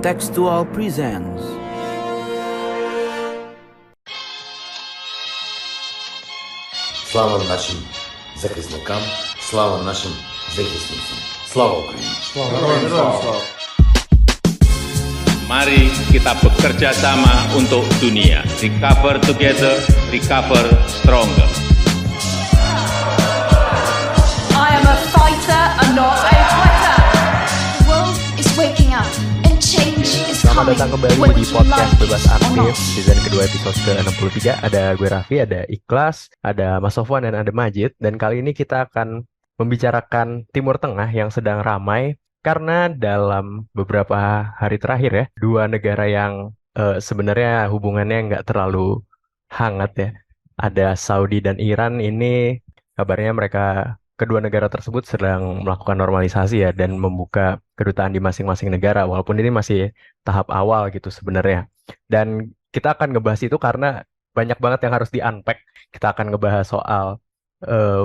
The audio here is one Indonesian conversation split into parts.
Contextual presents. Слава нашим захисникам, слава нашим захисницям. Слава Україні! Mari kita bekerja sama untuk dunia. Recover together, recover stronger. I am a fighter and not a quitter. The world is waking up and change is Selamat coming. datang kembali whether di you podcast like Bebas it or Aktif not. season kedua episode ke-63. Ada gue Raffi, ada Ikhlas, ada Mas Sofwan, dan ada Majid. Dan kali ini kita akan membicarakan Timur Tengah yang sedang ramai karena dalam beberapa hari terakhir ya, dua negara yang sebenarnya hubungannya nggak terlalu hangat ya. Ada Saudi dan Iran. Ini kabarnya mereka kedua negara tersebut sedang melakukan normalisasi ya dan membuka kedutaan di masing-masing negara, walaupun ini masih tahap awal gitu sebenarnya. Dan kita akan ngebahas itu karena banyak banget yang harus di-unpack. Kita akan ngebahas soal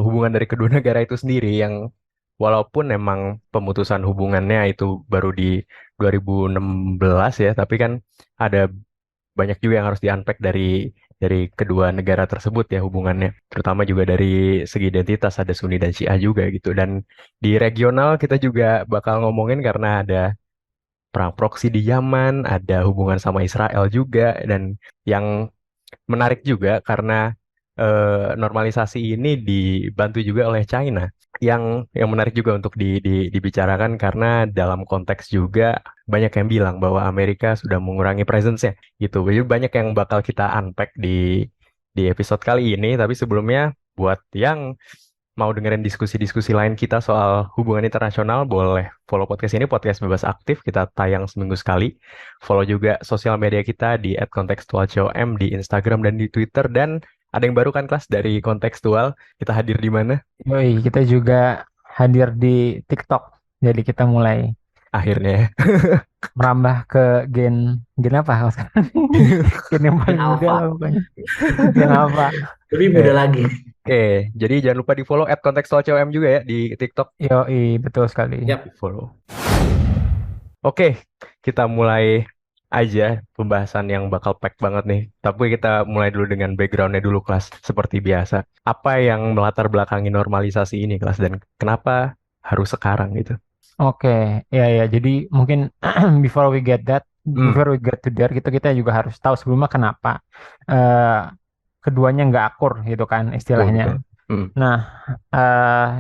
hubungan dari kedua negara itu sendiri yang walaupun memang pemutusan hubungannya itu baru di 2016 ya, tapi kan ada banyak juga yang harus di-unpack dari kedua negara tersebut ya hubungannya. Terutama juga dari segi identitas, ada Sunni dan Syiah juga gitu. Dan di regional kita juga bakal ngomongin karena ada perang proksi di Yaman, ada hubungan sama Israel juga, dan yang menarik juga karena normalisasi ini dibantu juga oleh China. Yang menarik juga untuk dibicarakan karena dalam konteks juga banyak yang bilang bahwa Amerika sudah mengurangi presence-nya gitu. Jadi banyak yang bakal kita unpack di episode kali ini. Tapi sebelumnya buat yang mau dengerin diskusi-diskusi lain kita soal hubungan internasional, boleh follow podcast ini, Podcast Bebas Aktif. Kita tayang seminggu sekali. Follow juga sosial media kita di @contextualcom di Instagram dan di Twitter. Dan ada yang baru kan, kelas dari Kontekstual. Kita hadir di mana? Yoi, kita juga hadir di TikTok. Jadi kita mulai Akhirnya. merambah ke gen apa kalau sekarang? Gen yang paling muda lah pokoknya. Gen apa? Lebih muda lagi. Oke, jadi jangan lupa di follow @kontekstualcom juga ya di TikTok. Yoi, betul sekali. Yap. Di follow. Oke, kita mulai aja pembahasan yang bakal pack banget nih. Tapi kita mulai dulu dengan background-nya dulu, kelas. Seperti biasa. Apa yang melatar belakangi normalisasi ini, kelas? Dan kenapa harus sekarang gitu? Oke, ya. Jadi mungkin before we get to there, kita juga harus tahu sebelumnya kenapa keduanya nggak akur gitu kan istilahnya. Nah,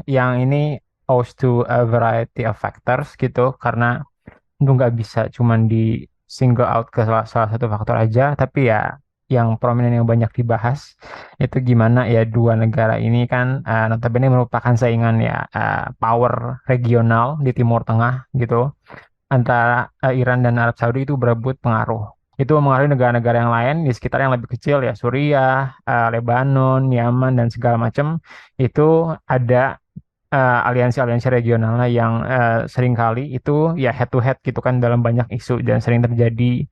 yang ini owes to a variety of factors gitu, karena itu nggak bisa cuman di single out ke salah satu faktor aja, tapi ya yang prominent yang banyak dibahas itu gimana ya dua negara ini kan notabene merupakan saingan ya power regional di Timur Tengah gitu, antara Iran dan Arab Saudi itu berebut pengaruh. Itu mempengaruhi negara-negara yang lain di sekitar yang lebih kecil ya, Suriah, Lebanon, Yaman, dan segala macam. Itu ada aliansi-aliansi regionalnya yang seringkali itu ya head to head gitu kan dalam banyak isu, dan sering terjadi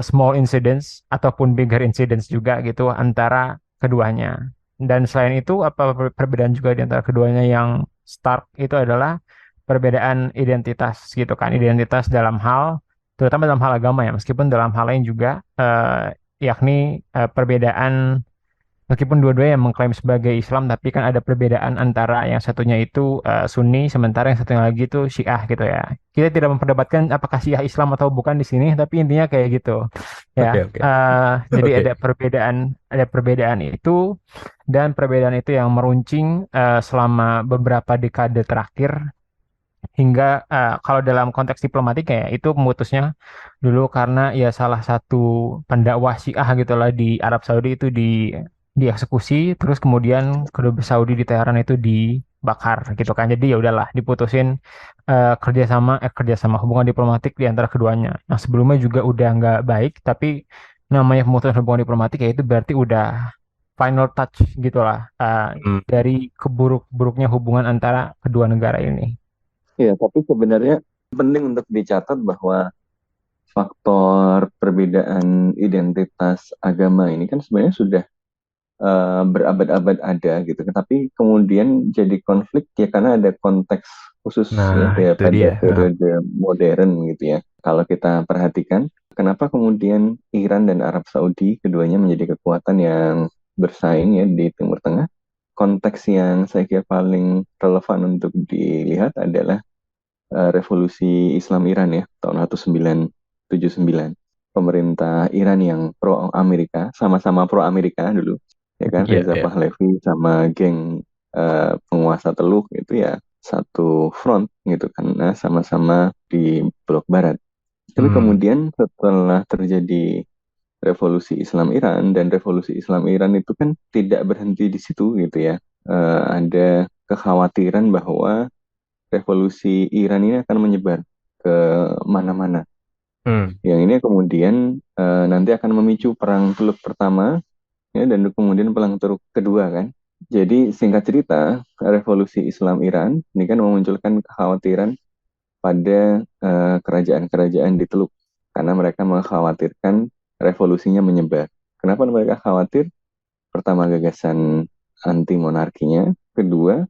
small incidents ataupun bigger incidents juga gitu antara keduanya. Dan selain itu apa perbedaan juga di antara keduanya yang stark itu adalah perbedaan identitas gitu kan, identitas dalam hal terutama dalam hal agama ya, meskipun dalam hal lain juga yakni perbedaan. Meskipun dua-duanya yang mengklaim sebagai Islam, tapi kan ada perbedaan antara yang satunya itu Sunni, sementara yang satunya lagi itu Syiah gitu ya. Kita tidak memperdebatkan apakah Syiah Islam atau bukan di sini, tapi intinya kayak gitu ya. Oke. Jadi Oke. ada perbedaan itu, dan perbedaan itu yang meruncing selama beberapa dekade terakhir hingga kalau dalam konteks diplomatik ya itu pemutusnya dulu karena ya salah satu pendakwah Syiah gitulah di Arab Saudi itu dieksekusi, terus kemudian kedubes Saudi di Teheran itu dibakar gitu kan. Jadi ya udahlah diputusin kerjasama hubungan diplomatik di antara keduanya. Yang sebelumnya juga udah nggak baik, tapi namanya pemutusan hubungan diplomatik ya itu berarti udah final touch gitulah dari keburuk-buruknya hubungan antara kedua negara ini. Ya, tapi sebenarnya penting untuk dicatat bahwa faktor perbedaan identitas agama ini kan sebenarnya sudah berabad-abad ada gitu, tapi kemudian jadi konflik ya karena ada konteks khusus Nah, ya itu pada dia. periode modern gitu ya. Kalau kita perhatikan, kenapa kemudian Iran dan Arab Saudi keduanya menjadi kekuatan yang bersaing ya di Timur Tengah? Konteks yang saya kira paling relevan untuk dilihat adalah revolusi Islam Iran ya tahun 1979. Pemerintah Iran yang pro Amerika, sama-sama pro Amerika dulu, ya kan, Iya, Reza iya. Pahlavi sama geng penguasa Teluk itu ya satu front gitu karena sama-sama di blok Barat. Tapi Hmm. kemudian setelah terjadi revolusi Islam Iran, dan revolusi Islam Iran itu kan tidak berhenti di situ gitu ya. Ada kekhawatiran bahwa revolusi Iran ini akan menyebar ke mana-mana. Hmm. Yang ini kemudian nanti akan memicu perang Teluk pertama ya, dan kemudian perang Teluk kedua kan. Jadi singkat cerita, revolusi Islam Iran ini kan memunculkan kekhawatiran pada kerajaan-kerajaan di Teluk karena mereka mengkhawatirkan revolusinya menyebar. Kenapa mereka khawatir? Pertama, gagasan anti monarkinya. Kedua,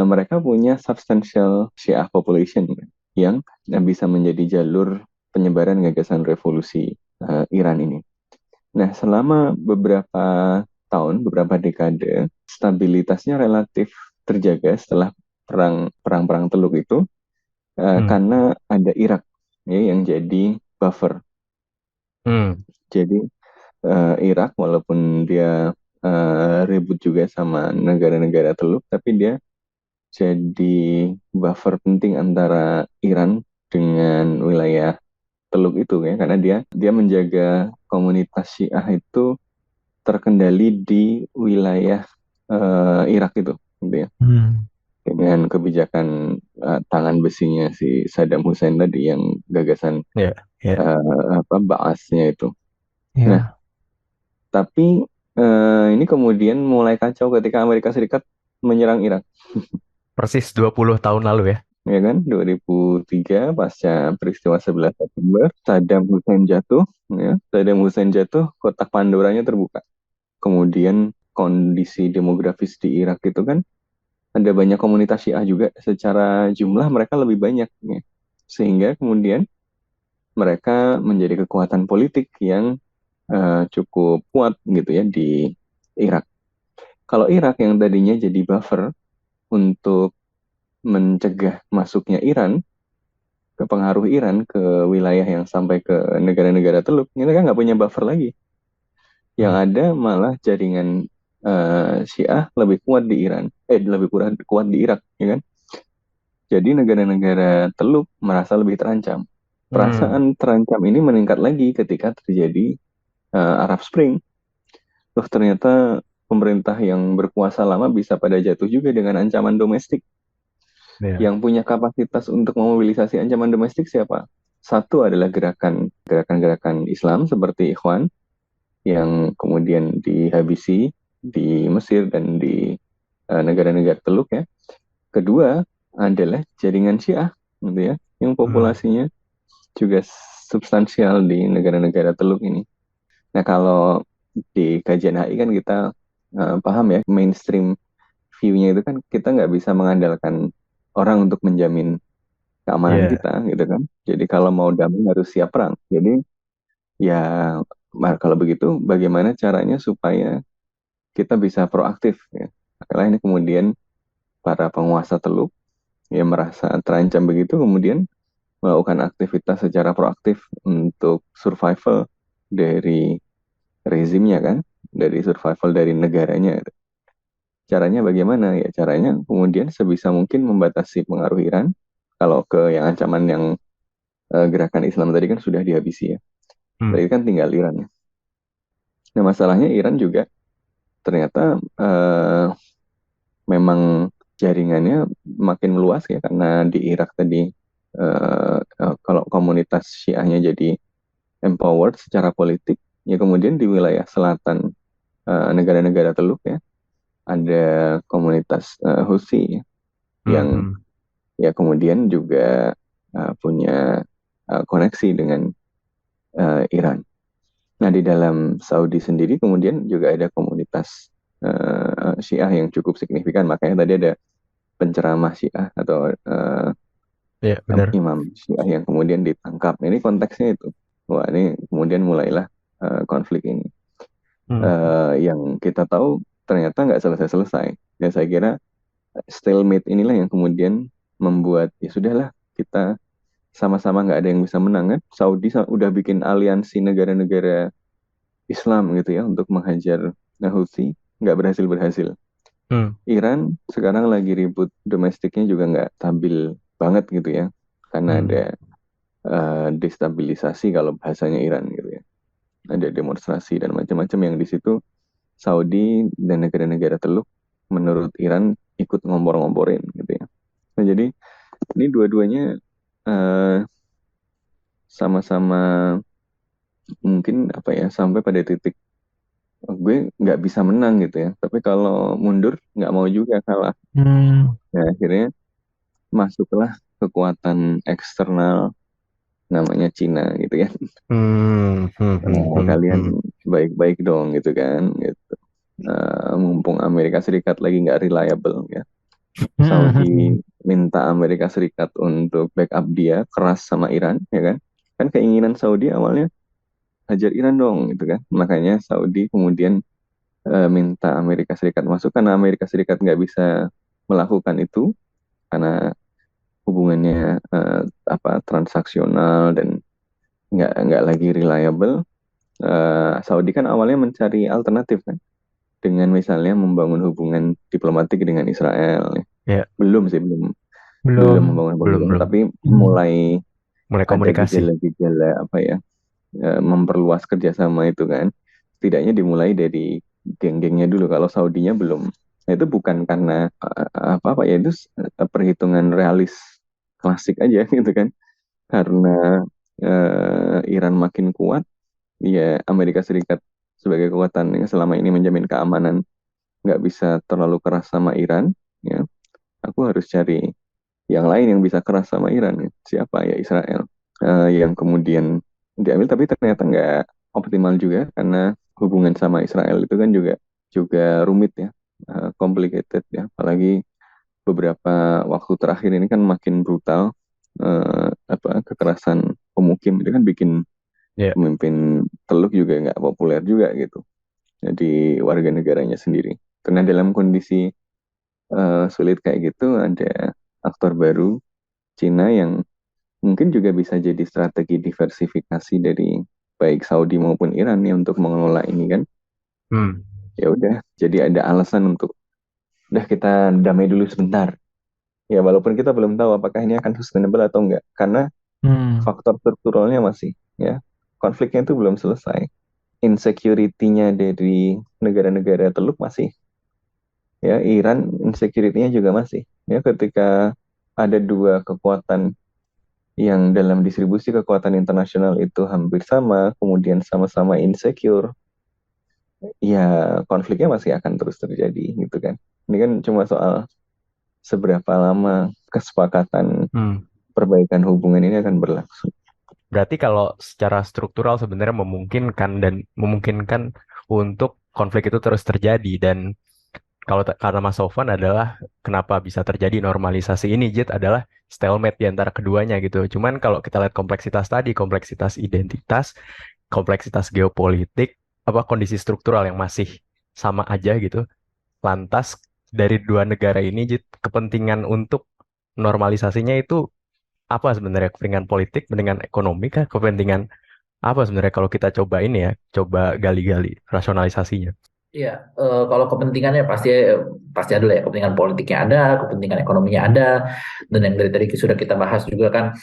mereka punya substantial Syiah population yang bisa menjadi jalur penyebaran gagasan revolusi Iran ini. Nah, selama beberapa tahun, beberapa dekade, stabilitasnya relatif terjaga setelah perang-perang Teluk itu Hmm. karena ada Irak ya, yang jadi buffer. Hmm. Jadi Irak walaupun dia ribut juga sama negara-negara Teluk, tapi dia jadi buffer penting antara Iran dengan wilayah Teluk itu ya, karena dia menjaga komunitas Syiah itu terkendali di wilayah Irak itu, gitu ya. Hmm. Dengan kebijakan tangan besinya si Saddam Hussein tadi yang gagasan Iya, iya. Baasnya itu. Nah, Ya. tapi ini kemudian mulai kacau ketika Amerika Serikat menyerang Irak, Persis 20 tahun lalu ya. ya kan? 2003 pasca peristiwa 11 September, Saddam Hussein jatuh, ya. Saddam Hussein jatuh, kotak Pandoranya terbuka. Kemudian kondisi demografis di Irak itu kan ada banyak komunitas Syiah juga, secara jumlah mereka lebih banyak, ya. Sehingga kemudian mereka menjadi kekuatan politik yang cukup kuat gitu ya di Irak. Kalau Irak yang tadinya jadi buffer untuk mencegah masuknya Iran, ke pengaruh Iran ke wilayah yang sampai ke negara-negara Teluk, ini kan nggak punya buffer lagi. Yang Hmm. ada malah jaringan Syiah lebih kuat di Iran, lebih kuat di Irak, ya kan? Jadi negara-negara Teluk merasa lebih terancam. Hmm. Perasaan terancam ini meningkat lagi ketika terjadi Arab Spring. Loh, ternyata pemerintah yang berkuasa lama bisa pada jatuh juga dengan ancaman domestik. Iya. Yang punya kapasitas untuk memobilisasi ancaman domestik siapa? Satu adalah gerakan-gerakan Islam seperti Ikhwan yang kemudian dihabisi di Mesir dan di negara-negara Teluk ya. Kedua adalah jaringan Syiah, gitu ya, yang Hmm. populasinya juga substansial di negara-negara Teluk ini. Nah, kalau di kajian HI kan kita paham ya, mainstream view-nya itu kan kita nggak bisa mengandalkan orang untuk menjamin keamanan Iya. kita, gitu kan. Jadi kalau mau damai harus siap perang. Jadi ya, kalau begitu bagaimana caranya supaya kita bisa proaktif ya. Makanya ini kemudian para penguasa Teluk yang merasa terancam begitu kemudian melakukan aktivitas secara proaktif untuk survival dari rezimnya kan, dari survival dari negaranya. Caranya bagaimana? Ya caranya kemudian sebisa mungkin membatasi pengaruh Iran. Kalau ke yang ancaman yang gerakan Islam tadi kan sudah dihabisi ya. Hmm. Berarti kan tinggal Iran ya. Nah, masalahnya Iran juga ternyata memang jaringannya makin meluas ya, karena di Irak tadi kalau komunitas Syiahnya jadi empowered secara politik, ya kemudian di wilayah selatan negara-negara Teluk ya ada komunitas Houthi ya, Hmm. yang Hmm. ya kemudian juga punya koneksi dengan Iran. Nah, di dalam Saudi sendiri kemudian juga ada komunitas Syiah yang cukup signifikan. Makanya tadi ada penceramah Syiah atau Ya, benar. imam Syiah yang kemudian ditangkap. Ini konteksnya itu. Wah, ini kemudian mulailah konflik ini. Yang kita tahu ternyata nggak selesai-selesai. Ya saya kira stalemate inilah yang kemudian membuat ya sudahlah, kita sama-sama nggak ada yang bisa menang kan. Saudi udah bikin aliansi negara-negara Islam gitu ya untuk menghajar Houthi, nggak berhasil-berhasil. Iran sekarang lagi ribut domestiknya juga nggak stabil banget gitu ya, karena ada destabilisasi kalau bahasanya Iran gitu ya. Ada demonstrasi dan macam-macam yang di situ Saudi dan negara-negara Teluk menurut Iran ikut ngompor-ngomporin gitu ya. Nah jadi ini dua-duanya sama-sama mungkin apa ya, sampai pada titik gue nggak bisa menang gitu ya. Tapi kalau mundur nggak mau juga kalah. Nah akhirnya masuklah kekuatan eksternal namanya Cina gitu ya. Kalian baik-baik dong gitu kan. Gitu. Mumpung Amerika Serikat lagi nggak reliable ya. Saudi minta Amerika Serikat untuk backup dia keras sama Iran ya kan. Kan keinginan Saudi awalnya hajar Iran dong gitu kan. Makanya Saudi kemudian minta Amerika Serikat masuk, karena Amerika Serikat nggak bisa melakukan itu karena hubungannya transaksional dan nggak lagi reliable. Saudi kan awalnya mencari alternatif kan, dengan misalnya membangun hubungan diplomatik dengan Israel. Ya. Belum membangun hubungan, tapi mulai ada komunikasi. gejala-gejala apa ya, memperluas kerjasama itu kan. Setidaknya dimulai dari geng-gengnya dulu. Kalau Saudinya belum. Nah, itu bukan karena apa ya, itu perhitungan realis klasik aja gitu kan. Karena Iran makin kuat, ya Amerika Serikat sebagai kekuatan yang selama ini menjamin keamanan nggak bisa terlalu keras sama Iran, ya aku harus cari yang lain yang bisa keras sama Iran. Ya. Siapa? Ya Israel. Yang kemudian diambil, tapi ternyata nggak optimal juga, karena hubungan sama Israel itu kan juga rumit ya, complicated ya. Apalagi beberapa waktu terakhir ini kan makin brutal, kekerasan pemukim itu kan bikin pemimpin Teluk juga nggak populer juga gitu. Jadi warga negaranya sendiri. Karena dalam kondisi sulit kayak gitu, ada aktor baru Cina yang mungkin juga bisa jadi strategi diversifikasi dari baik Saudi maupun Iran ya untuk mengelola ini kan. Ya udah, jadi ada alasan untuk udah kita damai dulu sebentar. Ya walaupun kita belum tahu apakah ini akan sustainable atau enggak, karena faktor strukturalnya masih ya, konfliknya itu belum selesai. Insecurity-nya dari negara-negara Teluk masih. Ya, Iran insecurity-nya juga masih. Ya, ketika ada dua kekuatan yang dalam distribusi kekuatan internasional itu hampir sama, kemudian sama-sama insecure, ya konfliknya masih akan terus terjadi gitu kan. Ini kan cuma soal seberapa lama kesepakatan perbaikan hubungan ini akan berlangsung. Berarti kalau secara struktural sebenarnya memungkinkan untuk konflik itu terus terjadi. Dan karena Mas Sofwan adalah kenapa bisa terjadi normalisasi ini, Jit, adalah stalemate di antara keduanya gitu. Cuman kalau kita lihat kompleksitas tadi, kompleksitas identitas, kompleksitas geopolitik, kondisi struktural yang masih sama aja gitu. Lantas dari dua negara ini, Jit, kepentingan untuk normalisasinya itu apa sebenarnya? Kepentingan politik, kepentingan ekonomi kah? Kepentingan apa sebenarnya kalau kita coba ini ya, coba gali-gali rasionalisasinya? Iya, kalau kepentingannya pasti ada lah ya, kepentingan politiknya ada, kepentingan ekonominya ada, dan yang dari tadi sudah kita bahas juga kan,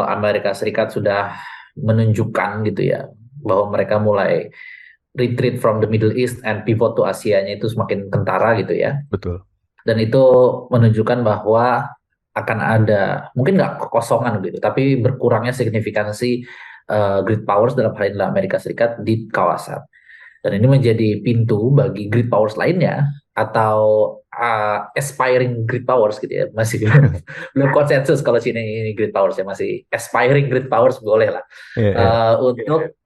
Amerika Serikat sudah menunjukkan gitu ya bahwa mereka mulai retreat from the Middle East and pivot to Asia-nya itu semakin kentara gitu ya. Betul. Dan itu menunjukkan bahwa akan ada mungkin nggak kekosongan gitu, tapi berkurangnya signifikansi great powers dalam hal ini Amerika Serikat di kawasan. Dan ini menjadi pintu bagi great powers lainnya atau aspiring great powers gitu ya, masih belum konsensus kalau sini ini great powers ya, masih aspiring great powers boleh lah untuk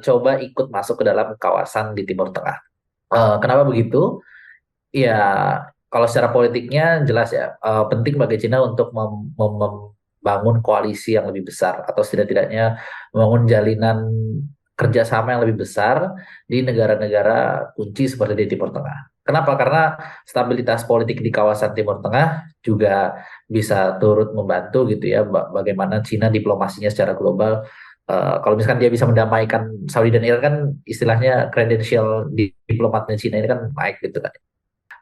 coba ikut masuk ke dalam kawasan di Timur Tengah. Kenapa begitu? Ya kalau secara politiknya jelas ya, penting bagi Cina untuk membangun koalisi yang lebih besar atau setidak-tidaknya membangun jalinan kerjasama yang lebih besar di negara-negara kunci seperti di Timur Tengah. Kenapa? Karena stabilitas politik di kawasan Timur Tengah juga bisa turut membantu gitu ya, bagaimana Cina diplomasinya secara global. Kalau misalkan dia bisa mendamaikan Saudi dan Iran kan istilahnya kredensial di diplomatnya Cina ini kan naik gitu kan.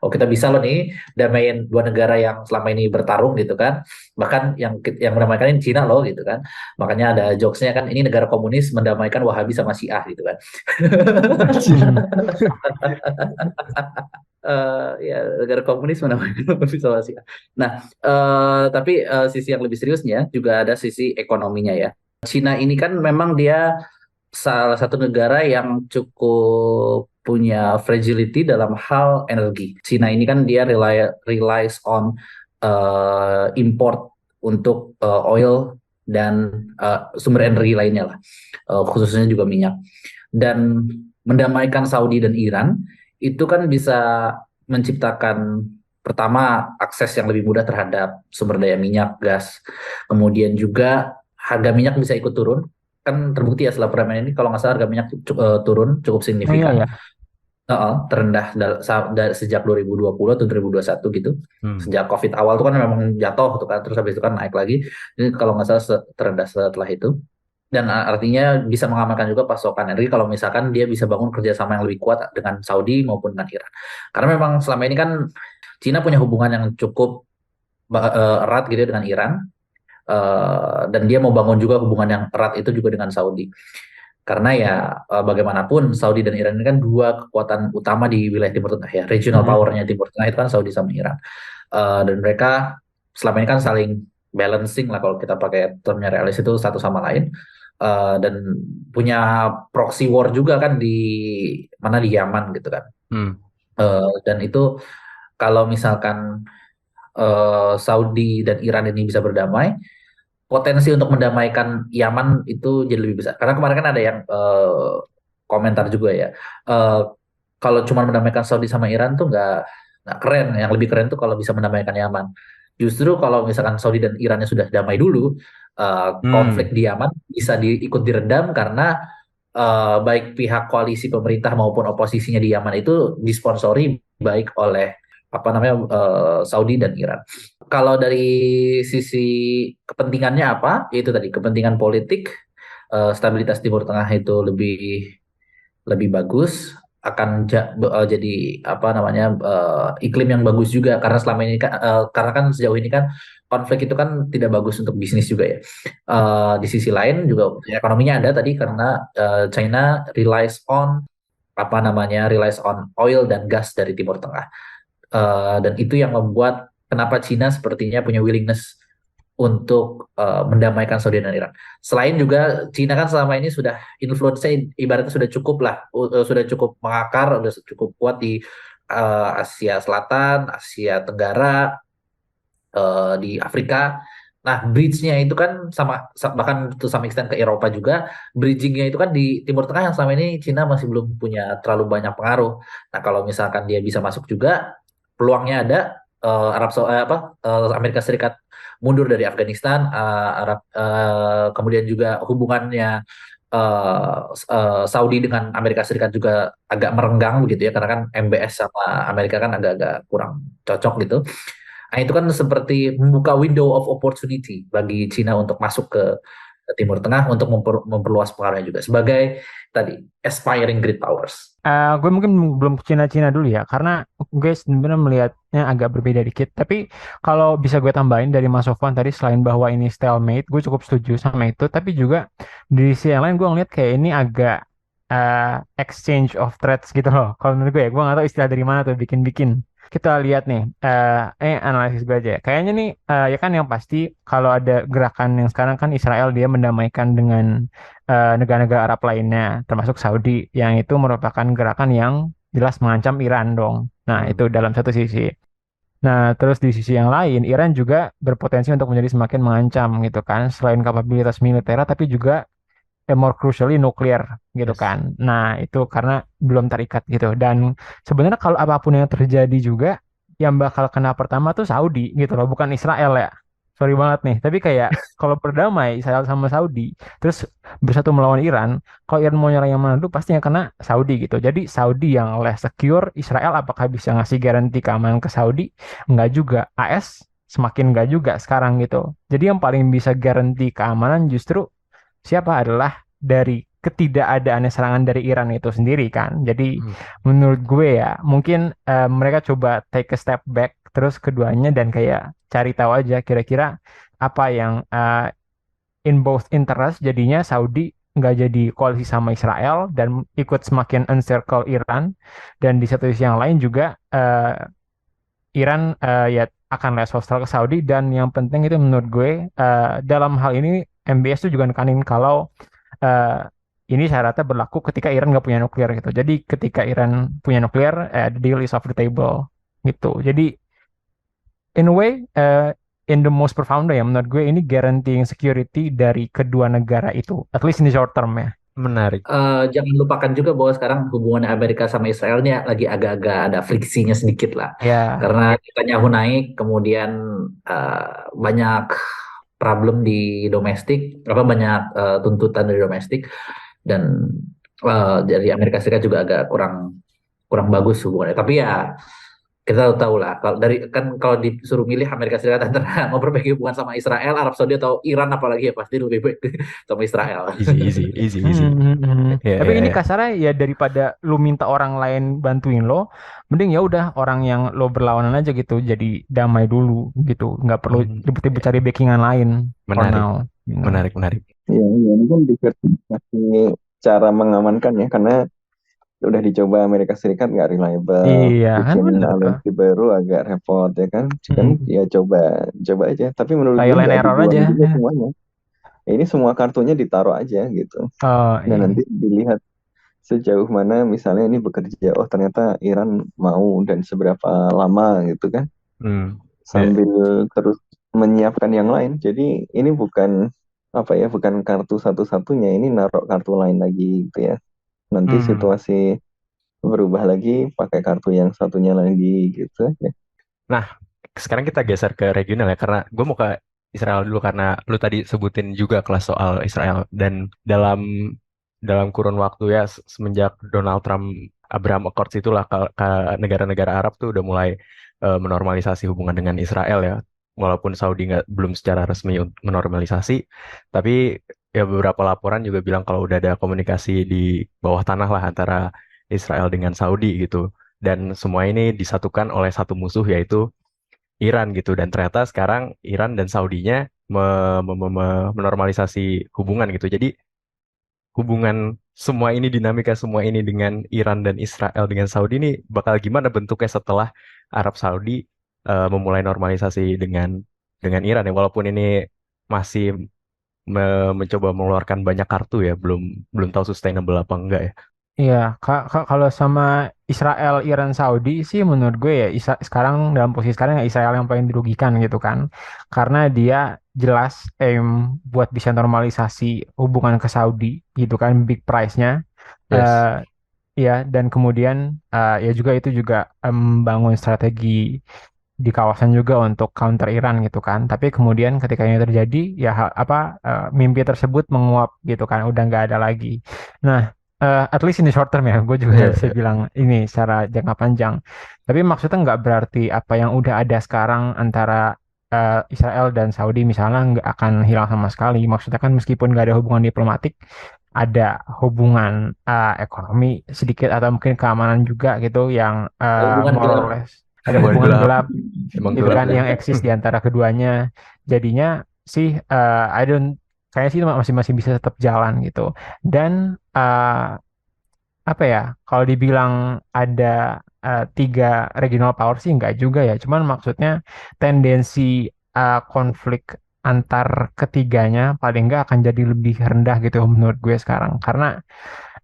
Oh kita bisa loh nih damaiin dua negara yang selama ini bertarung gitu kan. Bahkan yang mendamaikan ini Cina loh gitu kan. Makanya ada jokesnya kan ini negara komunis mendamaikan Wahabi sama Syiah gitu kan. Ya negara komunis mendamaikan Wahabi sama Syiah. Nah, tapi sisi yang lebih seriusnya juga ada sisi ekonominya ya. Cina ini kan memang dia salah satu negara yang cukup punya fragility dalam hal energi. Cina ini kan dia relies on import untuk oil dan sumber energi lainnya lah, khususnya juga minyak. Dan mendamaikan Saudi dan Iran itu kan bisa menciptakan pertama akses yang lebih mudah terhadap sumber daya minyak, gas, kemudian juga harga minyak bisa ikut turun. Kan terbukti ya setelah perayaan ini kalau nggak salah harga minyak turun cukup Oh iya signifikan. ya. Terendah sejak 2020 atau 2021 gitu. Sejak COVID awal tuh kan memang jatuh tuh kan, terus habis itu kan naik lagi. Ini kalau nggak salah terendah setelah itu. Dan artinya bisa mengamankan juga pasokan energi kalau misalkan dia bisa bangun kerjasama yang lebih kuat dengan Saudi maupun dengan Iran. Karena memang selama ini kan Cina punya hubungan yang cukup erat gitu ya dengan Iran. Dan dia mau bangun juga hubungan yang erat itu juga dengan Saudi. Karena ya bagaimanapun Saudi dan Iran ini kan dua kekuatan utama di wilayah Timur Tengah ya. Regional powernya Timur Tengah itu kan Saudi sama Iran. Dan mereka selama ini kan saling balancing lah kalau kita pakai termnya realis itu satu sama lain. Dan punya proxy war juga kan di mana di Yaman gitu kan. Dan itu kalau misalkan Saudi dan Iran ini bisa berdamai, potensi untuk mendamaikan Yaman itu jadi lebih besar. Karena kemarin kan ada yang komentar juga ya, kalau cuma mendamaikan Saudi sama Iran tuh nggak keren. Yang lebih keren tuh kalau bisa mendamaikan Yaman. Justru kalau misalkan Saudi dan Irannya sudah damai dulu, konflik di Yaman bisa ikut diredam karena baik pihak koalisi pemerintah maupun oposisinya di Yaman itu disponsori baik oleh Saudi dan Iran. Kalau dari sisi kepentingannya apa? Itu tadi kepentingan politik, stabilitas Timur Tengah itu lebih bagus, akan jadi iklim yang bagus juga karena selama ini kan karena kan sejauh ini kan konflik itu kan tidak bagus untuk bisnis juga ya. Di sisi lain juga ekonominya ada tadi karena China relies on oil dan gas dari Timur Tengah. Dan itu yang membuat kenapa Cina sepertinya punya willingness untuk mendamaikan Saudi dan Iran. Selain juga Cina kan selama ini sudah influence-nya ibaratnya sudah cukup lah, sudah cukup mengakar, sudah cukup kuat di Asia Selatan, Asia Tenggara, di Afrika. Nah, bridge-nya itu kan bahkan to some extent ke Eropa juga, bridging-nya itu kan di Timur Tengah yang selama ini Cina masih belum punya terlalu banyak pengaruh. Nah, kalau misalkan dia bisa masuk juga, peluangnya ada. Amerika Serikat mundur dari Afghanistan, kemudian juga hubungannya Saudi dengan Amerika Serikat juga agak merenggang begitu ya, karena kan MBS sama Amerika kan agak-agak kurang cocok gitu. Nah, itu kan seperti membuka window of opportunity bagi Cina untuk masuk ke Timur Tengah untuk memperluas pengaruhnya juga sebagai tadi aspiring great powers. Gue mungkin belum ke Cina-Cina dulu ya, karena gue sebenarnya melihatnya agak berbeda dikit. Tapi kalau bisa gue tambahin dari Mas Sofwan tadi, selain bahwa ini stalemate, gue cukup setuju sama itu. Tapi juga di sisi yang lain gue ngeliat kayak ini agak exchange of threats gitu loh. Kalau menurut gue ya, gue nggak tahu istilah dari mana tuh bikin-bikin. Kita lihat nih, analisis gue aja ya. Kayaknya nih, ya kan yang pasti kalau ada gerakan yang sekarang kan Israel dia mendamaikan dengan negara-negara Arab lainnya, termasuk Saudi, yang itu merupakan gerakan yang jelas mengancam Iran dong. Nah, itu dalam satu sisi. Nah, terus di sisi yang lain, Iran juga berpotensi untuk menjadi semakin mengancam gitu kan, selain kapabilitas militer, tapi juga more crucially nuklir gitu kan. Nah, itu karena belum terikat gitu. Dan sebenarnya kalau apapun yang terjadi juga, yang bakal kena pertama tuh Saudi gitu loh, bukan Israel ya. Sorry banget nih, tapi kayak kalau berdamai Israel sama Saudi, terus bersatu melawan Iran, kalau Iran mau nyerang yang mana dulu pasti yang kena Saudi gitu. Jadi Saudi yang oleh secure, Israel apakah bisa ngasih garansi keamanan ke Saudi? Enggak juga. AS semakin enggak juga sekarang gitu. Jadi yang paling bisa garansi keamanan justru siapa adalah dari ketidakadaan serangan dari Iran itu sendiri kan. Jadi Hmm. menurut gue ya mungkin mereka coba take a step back terus keduanya dan kayak cari tahu aja kira-kira apa yang in both interest jadinya Saudi nggak jadi koalisi sama Israel dan ikut semakin encircle Iran dan di satu sisi yang lain juga Iran ya akan less hostile ke Saudi dan yang penting itu menurut gue dalam hal ini MBS tuh juga nekanin kalau eh, ini syaratnya berlaku ketika Iran nggak punya nuklir gitu. Jadi ketika Iran punya nuklir, the deal is off the table gitu. Jadi in a way, in the most profound way ya menurut gue ini guaranteeing security dari kedua negara itu, at least in the short term ya. Menarik. Jangan lupakan juga bahwa sekarang hubungan Amerika sama Israel ini lagi agak-agak ada friksinya sedikit lah. Ya, Karena Netanyahu naik, kemudian banyak problem di domestik, banyak tuntutan dari domestik, dan dari Amerika Serikat juga agak kurang kurang bagus hubungannya. Tapi ya kita tahu lah kalau disuruh milih Amerika Serikat antara memperbaiki hubungan sama Israel, Arab Saudi atau Iran apalagi ya pasti lebih baik sama Israel. Easy. Ya, Tapi ya, ini ya. kasarnya ya daripada lu minta orang lain bantuin lo, mending ya udah orang yang lo berlawanan aja gitu, jadi damai dulu gitu, nggak perlu Hmm. ribet-ribet cari backingan lain for Menarik, now. menarik. Ya, ini kan diversifikasi cara mengamankan ya, karena udah dicoba Amerika Serikat nggak reliable, Iya kan bikin bener tuh. aliansi baru agak repot ya kan. Kan Mm. ya coba aja. Tapi menurut gue Trial and nggak error dibuang aja. juga semuanya. Ya, ini semua kartunya ditaruh aja gitu. Oh Dan iya. nanti dilihat sejauh mana misalnya ini bekerja. Oh ternyata Iran mau dan seberapa lama gitu kan. Hmm. Ya, Sambil terus menyiapkan yang lain. Jadi ini bukan bukan kartu satu-satunya. Ini naruh kartu lain lagi gitu ya. Nanti Hmm. situasi berubah lagi pakai kartu yang satunya lagi gitu aja. Nah, sekarang kita geser ke regional ya, karena gue mau ke Israel dulu karena lu tadi sebutin juga kelas soal Israel dan dalam kurun waktu ya semenjak Donald Trump Abraham Accords itulah ke negara-negara Arab tuh udah mulai menormalisasi hubungan dengan Israel ya, walaupun Saudi belum secara resmi menormalisasi, tapi ya beberapa laporan juga bilang kalau udah ada komunikasi di bawah tanah lah antara Israel dengan Saudi gitu. Dan semua ini disatukan oleh satu musuh yaitu Iran gitu. Dan ternyata sekarang Iran dan Saudinya menormalisasi hubungan gitu. Jadi hubungan semua ini, dinamika semua ini dengan Iran dan Israel dengan Saudi ini bakal gimana bentuknya setelah Arab Saudi memulai normalisasi dengan Iran ya. Walaupun ini masih mencoba mengeluarkan banyak kartu ya, belum belum tahu sustainable apa enggak ya. Iya, kalau sama Israel, Iran, Saudi sih menurut gue ya sekarang dalam posisi sekarang ya Israel yang paling dirugikan gitu kan. Karena dia jelas buat bisa normalisasi hubungan ke Saudi gitu kan big price-nya. Yes. Eh ya dan kemudian ya juga itu juga membangun strategi di kawasan juga untuk counter Iran gitu kan. Tapi kemudian ketika ini terjadi ya mimpi tersebut menguap gitu kan, udah nggak ada lagi. Nah, at least in the short term ya, gue juga Ya, bisa bilang ini secara jangka panjang. Tapi maksudnya nggak berarti apa yang udah ada sekarang antara Israel dan Saudi misalnya nggak akan hilang sama sekali. Maksudnya kan meskipun nggak ada hubungan diplomatik, ada hubungan ekonomi sedikit atau mungkin keamanan juga gitu yang Hubungan more or gelap. less ada hubungan hubungan gelap. gelap Emang gitu gelap kan deh. yang eksis di antara keduanya. Jadinya sih I don't kayaknya sih masih masih bisa tetap jalan gitu. Dan apa ya kalau dibilang ada tiga regional power sih enggak juga ya. Cuman maksudnya tendensi konflik antar ketiganya paling enggak akan jadi lebih rendah gitu menurut gue sekarang karena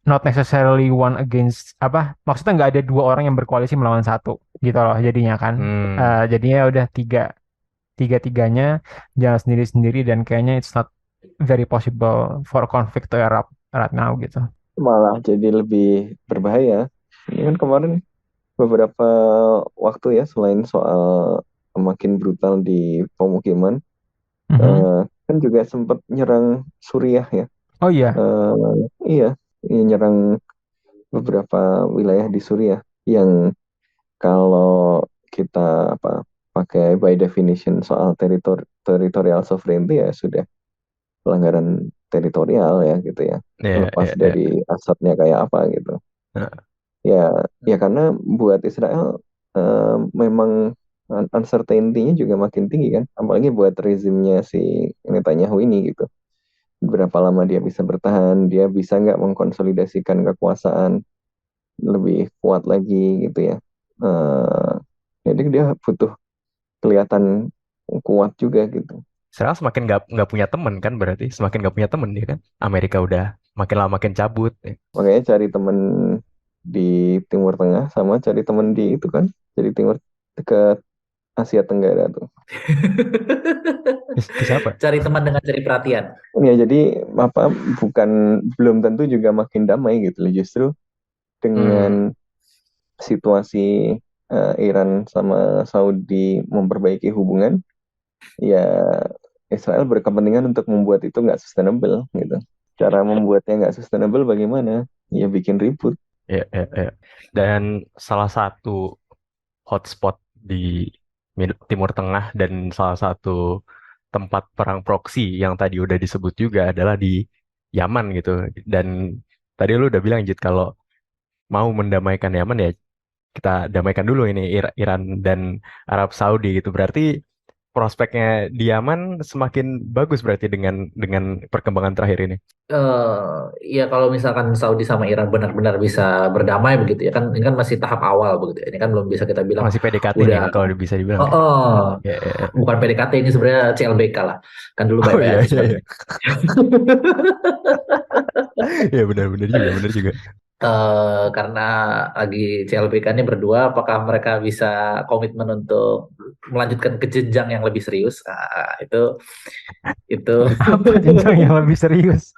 not necessarily one against maksudnya nggak ada dua orang yang berkoalisi melawan satu gitu loh jadinya kan. Jadinya udah tiga-tiganya jalan sendiri-sendiri dan kayaknya it's not very possible for conflict to erupt right now gitu. Malah jadi lebih berbahaya. Ini kan kemarin beberapa waktu ya, selain soal makin brutal di pemukiman, kan juga sempat nyerang Suriah ya. Oh iya, Iya, nyerang beberapa wilayah di Suriah yang kalau kita pakai by definition soal territorial sovereignty ya sudah pelanggaran teritorial ya gitu ya. Iya, Lepas iya, iya. dari asetnya kayak apa gitu. Nah, Ya karena buat Israel memang uncertainty-nya juga makin tinggi kan, apalagi buat rezimnya si Netanyahu ini gitu. Berapa lama dia bisa bertahan, dia bisa nggak mengkonsolidasikan kekuasaan lebih kuat lagi gitu ya. Jadi dia butuh kelihatan kuat juga gitu. Israel semakin nggak punya temen kan, berarti semakin nggak punya temen dia kan. Amerika udah makin lama makin cabut. Makanya cari temen di Timur Tengah sama cari temen di itu kan, jadi timur ke Asia Tenggara tuh. Itu siapa? Cari teman dengan cari perhatian. Ya jadi belum tentu juga makin damai gitu loh, justru dengan situasi Iran sama Saudi memperbaiki hubungan, ya Israel berkepentingan untuk membuat itu nggak sustainable gitu. Cara membuatnya nggak sustainable bagaimana? Ya bikin ribut. Ya, ya, ya. Dan salah satu hotspot di Timur Tengah dan salah satu tempat perang proksi yang tadi udah disebut juga adalah di Yaman gitu. Dan tadi lu udah bilang Jit kalau mau mendamaikan Yaman ya kita damaikan dulu ini Iran dan Arab Saudi gitu. Berarti prospeknya di Yaman semakin bagus berarti dengan perkembangan terakhir ini. Ya kalau misalkan Saudi sama Iran benar-benar bisa berdamai begitu ya kan, ini kan masih tahap awal begitu ya. Ini kan belum bisa kita bilang Masih PDKT nih udah kalau bisa dibilang. Ya, ya, ya. bukan PDKT, ini sebenarnya CLBK lah. Kan dulu Oh baik-baik iya, aja iya, iya. sebenarnya. Ya benar-benar juga, benar juga. Karena lagi CLBK ini berdua, apakah mereka bisa komitmen untuk melanjutkan ke jenjang yang lebih serius? Itu apa jenjang yang lebih serius?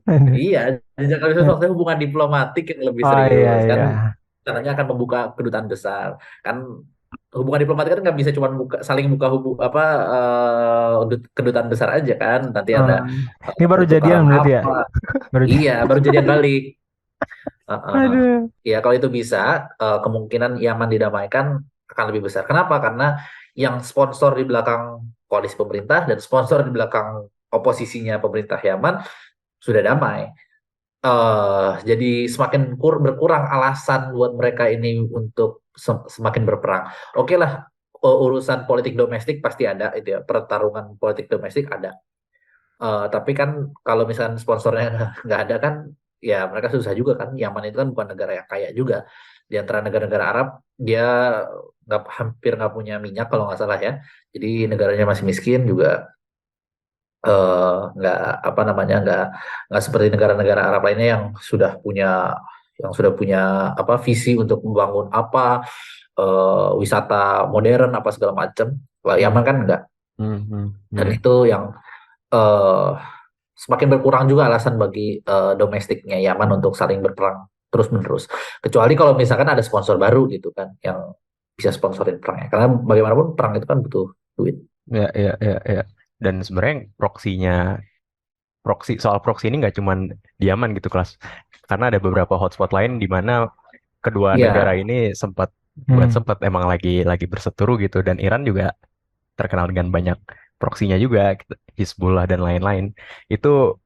Aduh. iya, jenjang lebih serius maksudnya hubungan diplomatik yang lebih Oh iya, serius kan, iya. caranya akan membuka kedutaan besar kan. Hubungan diplomatik kan nggak bisa cuma saling buka kedutaan besar aja kan, nanti ada Ini baru jadian pertukaran berarti ya? apa. Baru Iya, baru jadian balik. Aduh. Ya kalau itu bisa, kemungkinan Yaman didamaikan akan lebih besar. Kenapa? Karena yang sponsor di belakang koalisi pemerintah dan sponsor di belakang oposisinya pemerintah Yaman sudah damai. Jadi semakin berkurang alasan buat mereka ini untuk semakin berperang. Oke lah, urusan politik domestik pasti ada, itu ya, pertarungan politik domestik ada. Tapi kan kalau misalnya sponsornya nggak ada kan, ya mereka susah juga kan. Yaman itu kan bukan negara yang kaya juga. Di antara negara-negara Arab, dia hampir nggak punya minyak kalau nggak salah ya. Jadi negaranya masih miskin juga. Nggak seperti negara-negara Arab lainnya yang sudah punya visi untuk membangun wisata modern apa segala macam. Yaman kan enggak. Dan itu yang semakin berkurang juga alasan bagi domestiknya Yaman untuk saling berperang terus-menerus. Kecuali kalau misalkan ada sponsor baru gitu kan yang bisa sponsorin perangnya. Karena bagaimanapun perang itu kan butuh duit. Ya, ya, ya, ya. Dan sebenarnya soal proksi ini nggak cuma di Yaman gitu kelas, karena ada beberapa hotspot lain di mana kedua Iya. negara ini sempat emang lagi berseteru gitu, dan Iran juga terkenal dengan banyak proksinya juga, Hizbullah dan lain-lain. Itu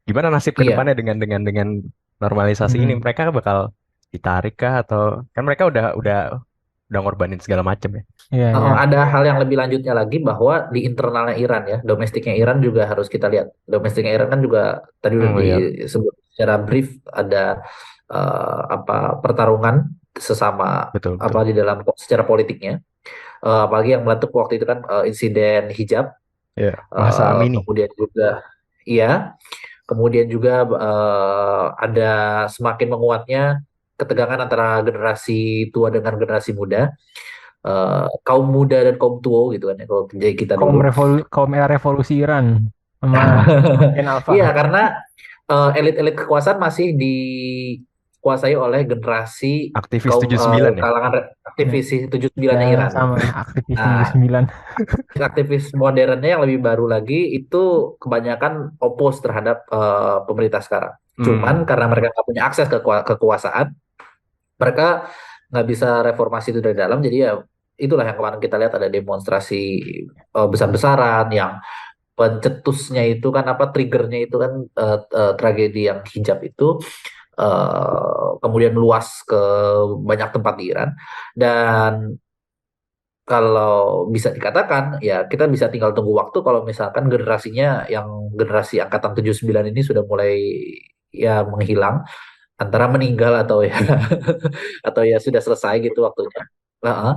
gimana nasib ke Iya. depannya dengan normalisasi ini? Mereka bakal ditarik kah, atau kan mereka udah ngorbanin segala macam ya? Iya, iya. Ada hal yang lebih lanjutnya lagi bahwa di internalnya Iran ya, domestiknya Iran juga harus kita lihat. Domestiknya Iran kan juga tadi udah Iya. disebut secara brief, ada pertarungan sesama Betul. di dalam secara politiknya. Apalagi yang meletup waktu itu kan insiden hijab. Ya, Mahsa Amini. Kemudian juga ada semakin menguatnya ketegangan antara generasi tua dengan generasi muda. Kaum muda dan kaum tua gitu kan ya, kalau jadi kita dulu. Kaum era revolusi Iran sama Gen Alpha. Iya, karena elit-elit kekuasaan masih dikuasai oleh generasi Aktivis 79 ya? kalangan aktivis 79-nya Ya, Iran. sama aktivis Nah, 79. aktivis modernnya yang lebih baru lagi itu kebanyakan oppose terhadap pemerintah sekarang. Cuman karena mereka nggak punya akses ke kekuasaan, mereka nggak bisa reformasi itu dari dalam. Jadi ya itulah yang kemarin kita lihat ada demonstrasi besar-besaran yang pencetusnya itu kan apa triggernya itu kan tragedi yang hijab itu kemudian meluas ke banyak tempat di Iran dan kalau bisa dikatakan ya kita bisa tinggal tunggu waktu kalau misalkan generasinya yang generasi angkatan 79 ini sudah mulai ya menghilang antara meninggal atau ya atau ya sudah selesai gitu waktunya. Heeh.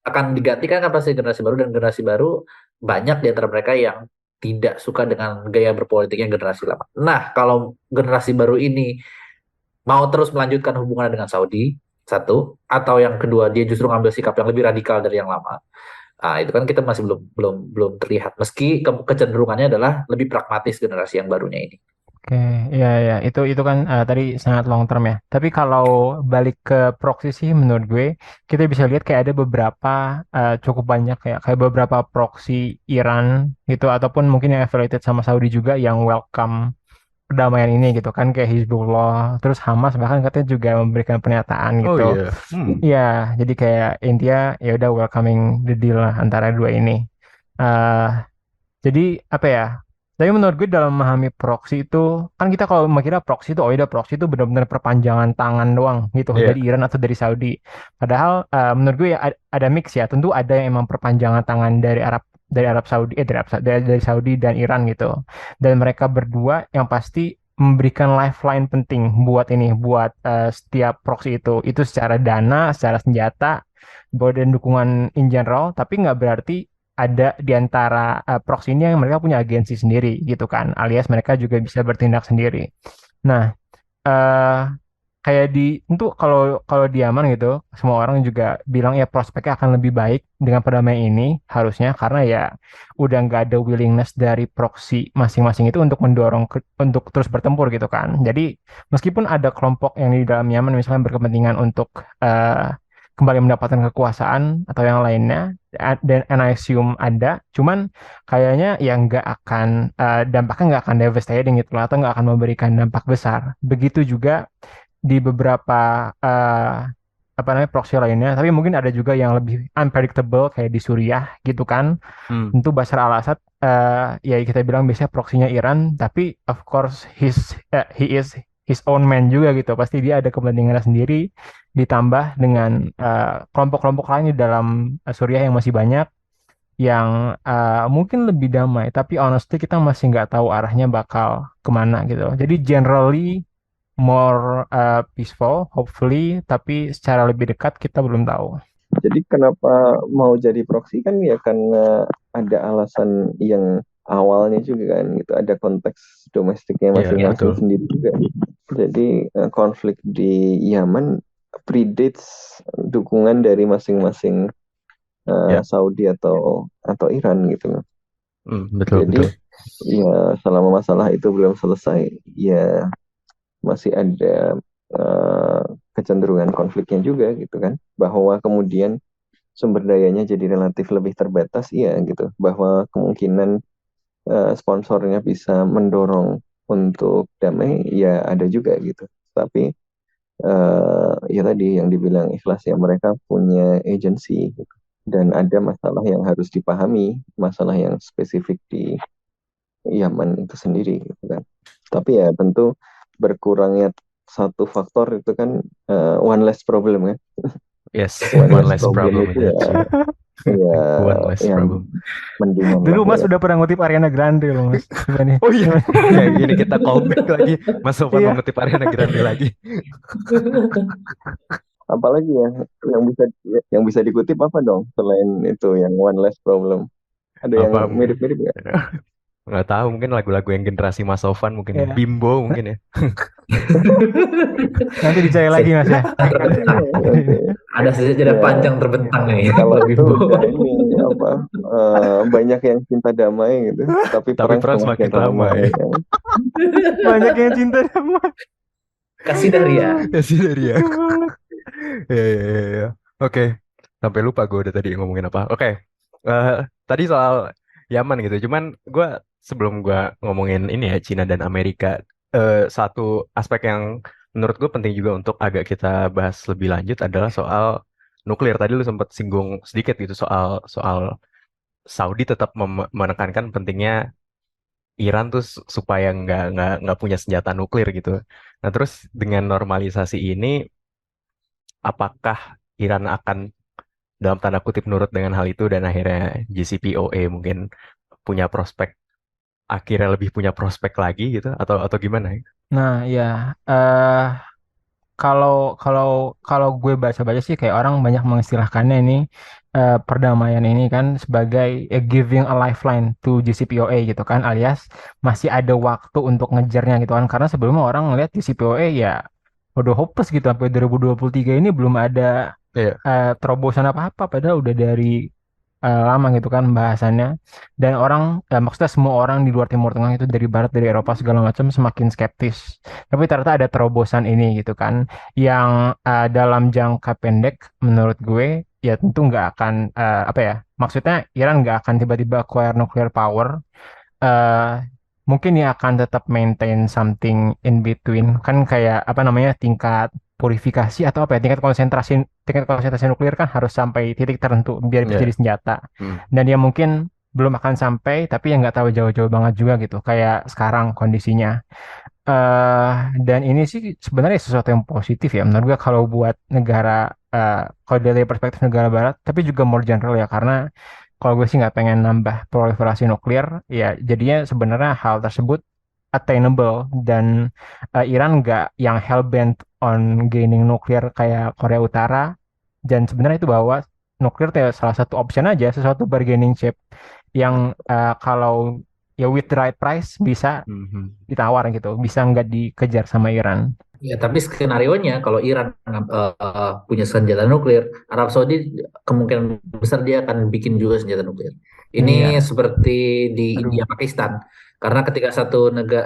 Akan digantikan kan pasti generasi baru dan generasi baru banyak di antara mereka yang tidak suka dengan gaya berpolitiknya generasi lama. Nah, kalau generasi baru ini mau terus melanjutkan hubungan dengan Saudi, satu, atau yang kedua dia justru ngambil sikap yang lebih radikal dari yang lama. Nah, itu kan kita masih belum terlihat. Meski kecenderungannya adalah lebih pragmatis generasi yang barunya ini. Oke, ya ya itu kan tadi sangat long term ya. Tapi kalau balik ke proxy sih menurut gue kita bisa lihat kayak ada beberapa cukup banyak ya kayak beberapa proxy Iran gitu ataupun mungkin yang affiliated sama Saudi juga yang welcome perdamaian ini gitu kan kayak Hizbullah terus Hamas bahkan katanya juga memberikan pernyataan Oh gitu. iya. Ya, jadi kayak intinya ya udah welcoming the deal lah antara dua ini. eh jadi apa ya? Tapi menurut gue dalam memahami proxy itu kan kita kalau mengira proxy itu oh ya proxy itu benar-benar perpanjangan tangan doang gitu Iya. dari Iran atau dari Saudi. Padahal menurut gue ya ada mix ya. Tentu ada yang emang perpanjangan tangan dari Arab Saudi dari Saudi dan Iran gitu. Dan mereka berdua yang pasti memberikan lifeline penting buat setiap proxy itu secara dana, secara senjata, dan dukungan in general. Tapi nggak berarti ada di antara proxy ini yang mereka punya agensi sendiri gitu kan, alias mereka juga bisa bertindak sendiri. Nah, eh kayak tentu kalau kalau di Yaman gitu, semua orang juga bilang ya prospeknya akan lebih baik dengan perdamaian ini harusnya karena ya udah nggak ada willingness dari proxy masing-masing itu untuk mendorong untuk terus bertempur gitu kan. Jadi meskipun ada kelompok yang di dalam Yaman misalnya berkepentingan untuk kembali mendapatkan kekuasaan atau yang lainnya dan I assume ada, cuman kayaknya ya nggak akan dampaknya nggak akan devastating gitu loh, atau nggak akan memberikan dampak besar. Begitu juga di beberapa apa namanya proxy lainnya, tapi mungkin ada juga yang lebih unpredictable kayak di Suriah gitu kan. Tentu Bashar al-Assad ya kita bilang biasanya proksinya Iran, tapi of course he is his own man juga gitu. Pasti dia ada kepentingannya sendiri ditambah dengan kelompok-kelompok lain di dalam Suriah yang masih banyak yang mungkin lebih damai, tapi honestly kita masih nggak tahu arahnya bakal kemana gitu. Jadi generally more peaceful, hopefully, tapi secara lebih dekat kita belum tahu. Jadi kenapa mau jadi proxy kan ya karena ada alasan yang awalnya juga kan gitu, ada konteks domestiknya masing-masing sendiri juga. Jadi konflik di Yaman predates dukungan dari masing-masing Saudi atau Iran gitu. Jadi ya selama masalah itu belum selesai ya masih ada kecenderungan konfliknya juga gitu kan, bahwa kemudian sumber dayanya jadi relatif lebih terbatas iya gitu, bahwa kemungkinan sponsornya bisa mendorong untuk damai ya ada juga gitu, tapi ya tadi yang dibilang ikhlas ya mereka punya agensi gitu. Dan ada masalah yang harus dipahami, masalah yang spesifik di Yaman itu sendiri gitu kan. Tapi ya tentu berkurangnya satu faktor itu kan one less problem kan. Yes, one less problem itu ya one less problem. Mendingan dulu Mas sudah pernah ngutip Ariana Grande loh Mas. Oh iya. Ya ini kita callback lagi. Mas Sofwan mengutip Ariana Grande lagi. Apalagi ya yang bisa dikutip apa dong selain itu yang one less problem? Ada yang mirip-mirip nggak? Nggak tahu, mungkin lagu-lagu yang generasi Mas Sofwan mungkin ya. Bimbo mungkin ya. Nanti dicari lagi Mas ya. Ada sejarah panjang terbentang nih. Kalau itu ini apa banyak yang cinta damai gitu, tapi perang semakin ramai. Banyak yang cinta damai. Kasih Daria. Kasih dari ya. Ya, ya, ya, ya. Oke, sampai lupa gue udah tadi ngomongin apa. Oke, Eh, tadi soal Yaman gitu. Cuman gue sebelum gue ngomongin ini ya Cina dan Amerika, satu aspek yang menurut gue penting juga untuk agak kita bahas lebih lanjut adalah soal nuklir. Tadi lu sempat singgung sedikit gitu soal soal Saudi tetap menekankan pentingnya Iran tuh supaya nggak punya senjata nuklir gitu. Nah terus dengan normalisasi ini, apakah Iran akan dalam tanda kutip nurut dengan hal itu dan akhirnya JCPOA mungkin punya prospek akhirnya lebih punya prospek lagi gitu atau gimana ya? Nah, ya, eh kalau kalau kalau gue baca-baca sih kayak orang banyak mengistilahkannya ini perdamaian ini kan sebagai giving a lifeline to JCPOA gitu kan, alias masih ada waktu untuk ngejarnya gitu kan, karena sebelumnya orang ngeliat JCPOA ya udah hopeless gitu sampai 2023 ini belum ada Iya. terobosan apa-apa padahal udah dari lama gitu kan bahasannya, dan orang maksudnya semua orang di luar Timur Tengah itu dari Barat dari Eropa segala macam semakin skeptis, tapi ternyata ada terobosan ini gitu kan yang dalam jangka pendek menurut gue ya tentu nggak akan apa ya, maksudnya Iran nggak akan tiba-tiba acquire nuclear power, eh mungkin ya akan tetap maintain something in between kan, kayak apa namanya, tingkat purifikasi atau apa ya, tingkat konsentrasi nuklir kan harus sampai titik tertentu biar bisa Iya. jadi senjata, Hmm. dan dia mungkin belum akan sampai tapi yang nggak tahu jauh-jauh banget juga gitu kayak sekarang kondisinya. eh dan ini sih sebenarnya sesuatu yang positif ya menurut gue kalau buat negara, kalau dari perspektif negara barat, tapi juga more general ya, karena kalau gue sih nggak pengen nambah proliferasi nuklir ya, jadinya sebenarnya hal tersebut attainable, dan Iran nggak yang hellbent on gaining nuklir kayak Korea Utara, dan sebenarnya itu bahwa nuklir itu ya salah satu option aja, sesuatu bargaining chip yang kalau ya with the right price bisa Mhm. ditawar gitu, bisa nggak dikejar sama Iran. Ya, tapi skenario-nya kalau Iran punya senjata nuklir, Arab Saudi kemungkinan besar dia akan bikin juga senjata nuklir. Ini Iya, seperti di aduh, India Pakistan. Karena ketika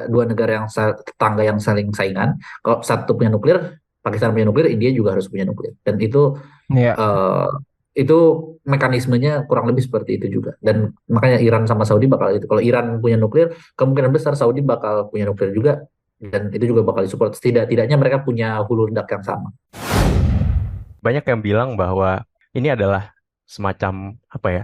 dua negara yang tetangga yang saling saingan, kalau satu punya nuklir, Pakistan punya nuklir, India juga harus punya nuklir. Dan iya, eh, itu mekanismenya kurang lebih seperti itu juga. Dan makanya Iran sama Saudi bakal itu. Kalau Iran punya nuklir, kemungkinan besar Saudi bakal punya nuklir juga, dan itu juga bakal disupport. Setidaknya mereka punya hulu ledak yang sama. Banyak yang bilang bahwa ini adalah semacam apa ya,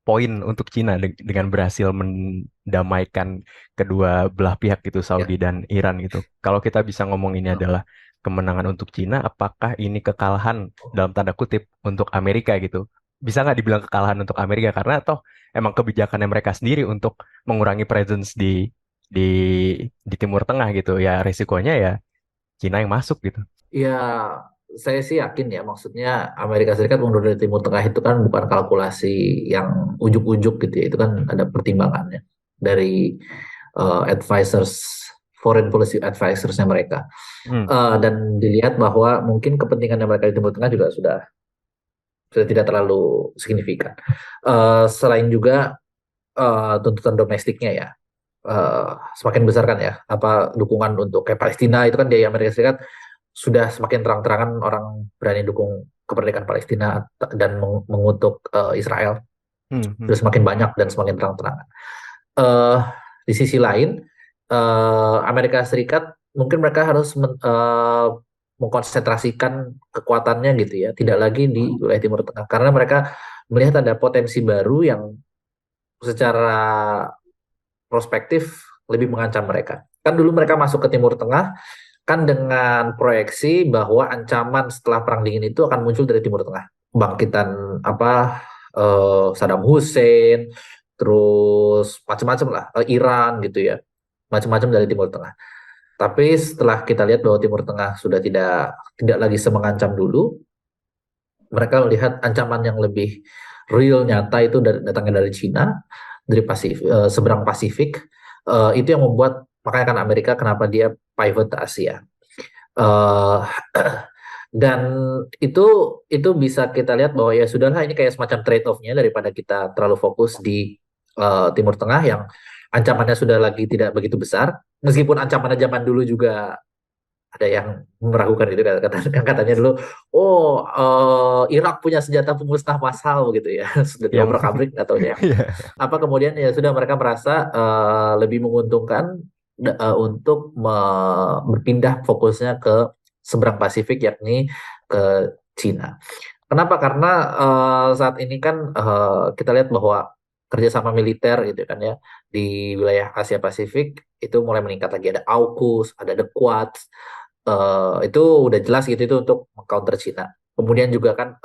poin untuk Cina dengan berhasil mendamaikan kedua belah pihak gitu Ya, Saudi dan Iran gitu. Kalau kita bisa ngomong ini adalah kemenangan untuk Cina, apakah ini kekalahan dalam tanda kutip untuk Amerika gitu? Bisa nggak dibilang kekalahan untuk Amerika karena toh emang kebijakannya mereka sendiri untuk mengurangi presence di di Timur Tengah gitu. Ya resikonya ya Cina yang masuk gitu. ya, saya sih yakin ya. Maksudnya Amerika Serikat mundur dari Timur Tengah itu kan bukan kalkulasi yang ujuk-ujuk gitu ya. Itu kan ada pertimbangannya dari advisors, foreign policy advisorsnya mereka. Hmm. Dan dilihat bahwa mungkin kepentingan mereka di Timur Tengah juga sudah tidak terlalu signifikan. Selain juga tuntutan domestiknya ya, semakin besar kan ya, apa dukungan untuk kayak Palestina itu kan di Amerika Serikat sudah semakin terang-terangan orang berani dukung kemerdekaan Palestina dan mengutuk Israel Hmm. Hmm. sudah semakin banyak dan semakin terang-terangan. Eh, di sisi lain, Amerika Serikat mungkin mereka harus mengkonsentrasikan kekuatannya gitu ya, tidak lagi di wilayah Timur Tengah karena mereka melihat ada potensi baru yang secara prospektif lebih mengancam mereka. Kan dulu mereka masuk ke Timur Tengah kan dengan proyeksi bahwa ancaman setelah Perang Dingin itu akan muncul dari Timur Tengah. Bangkitan apa Saddam Hussein, terus macam-macam lah, Iran gitu ya, macam-macam dari Timur Tengah. Tapi setelah kita lihat bahwa Timur Tengah sudah tidak lagi semengancam dulu, mereka melihat ancaman yang lebih real nyata itu datangnya dari Cina, dari seberang Pasifik. Itu yang membuat makanya kan Amerika kenapa dia pivot ke Asia. Eh, dan itu bisa kita lihat bahwa ya sudahlah ini kayak semacam trade off-nya daripada kita terlalu fokus di Timur Tengah yang ancamannya sudah lagi tidak begitu besar, meskipun ancamannya zaman dulu juga ada yang meragukan itu kan katanya dulu, oh Irak punya senjata pemusnah massal gitu ya, sudah Yang diobrak-abrik atau ya Iya. apa kemudian ya sudah mereka merasa lebih menguntungkan untuk berpindah fokusnya ke seberang Pasifik yakni ke Cina. Kenapa? Karena saat ini kan kita lihat bahwa kerjasama militer gitu kan ya di wilayah Asia Pasifik itu mulai meningkat lagi. Ada AUKUS, ada The Quads, itu udah jelas gitu itu untuk counter Cina. Kemudian juga kan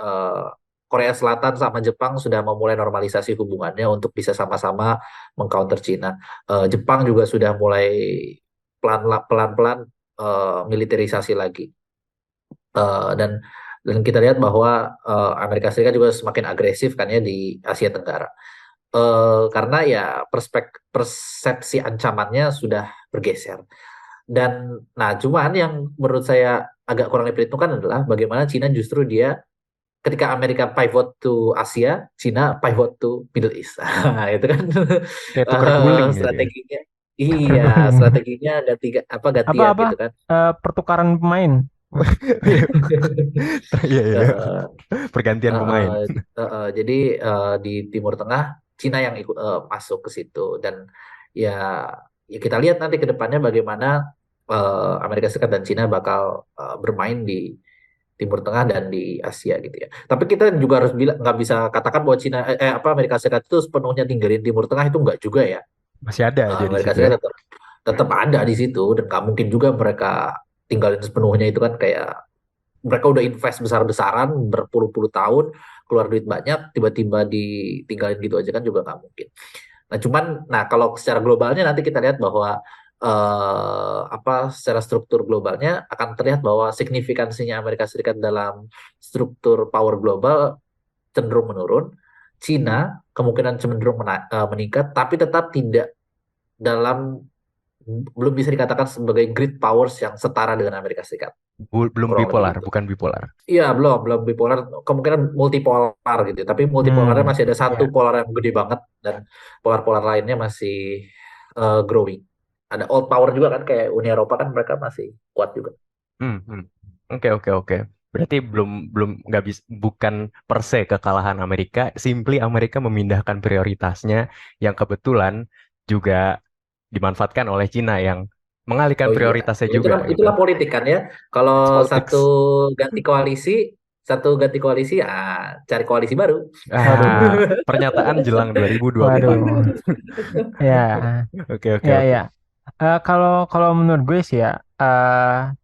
Korea Selatan sama Jepang sudah memulai normalisasi hubungannya untuk bisa sama-sama mengcounter Cina. Jepang juga sudah mulai pelan-pelan militerisasi lagi. Dan kita lihat bahwa Amerika Serikat juga semakin agresif kan ya di Asia Tenggara. Karena ya persepsi ancamannya sudah bergeser. Dan nah cuman yang menurut saya agak kurang diperhitungkan adalah bagaimana Cina justru dia ketika Amerika pivot to Asia, Cina pivot to Middle East. Nah, itu kan kayak tukar guling gitu ya. strateginya. Iya, strateginya gantian Apa-apa gitu kan. pertukaran pemain. Iya, iya. Eh, Pergantian pemain. jadi di Timur Tengah Cina yang ikut masuk ke situ dan ya kita lihat nanti ke depannya bagaimana Amerika Serikat dan Cina bakal bermain di Timur Tengah dan di Asia gitu ya. Tapi kita juga harus bilang nggak bisa katakan bahwa Amerika Serikat itu sepenuhnya tinggalin Timur Tengah itu nggak juga ya. Masih ada aja di Amerika situ ya. Serikat tetap ada di situ dan nggak mungkin juga mereka tinggalin sepenuhnya itu kan kayak mereka udah invest besar-besaran berpuluh-puluh tahun keluar duit banyak tiba-tiba ditinggalin gitu aja kan juga nggak mungkin. Nah cuman kalau secara globalnya nanti kita lihat bahwa secara struktur globalnya akan terlihat bahwa signifikansinya Amerika Serikat dalam struktur power global cenderung menurun. Cina kemungkinan cenderung meningkat tapi tetap tidak dalam belum bisa dikatakan sebagai great powers yang setara dengan Amerika Serikat. Belum Kurang lebih bipolar, gitu. bukan bipolar. Iya, belum bipolar, kemungkinan multipolar gitu. Tapi multipolarnya masih ada satu Iya. polar yang gede banget dan polar-polar lainnya masih growing. Ada old power juga kan kayak Uni Eropa kan mereka masih kuat juga. Oke, oke, oke. Berarti belum belum nggak bisa, bukan per se kekalahan Amerika, simply Amerika memindahkan prioritasnya yang kebetulan juga dimanfaatkan oleh Cina yang mengalihkan Oh iya, prioritasnya itu juga kan gitu. itulah politik kan ya. Kalau It's satu politics. ganti koalisi, ya cari koalisi baru. Waduh, Pernyataan jelang 2024. waduh. Ya, Oke, oke, ya, oke. ya. Kalau kalau menurut gue sih ya,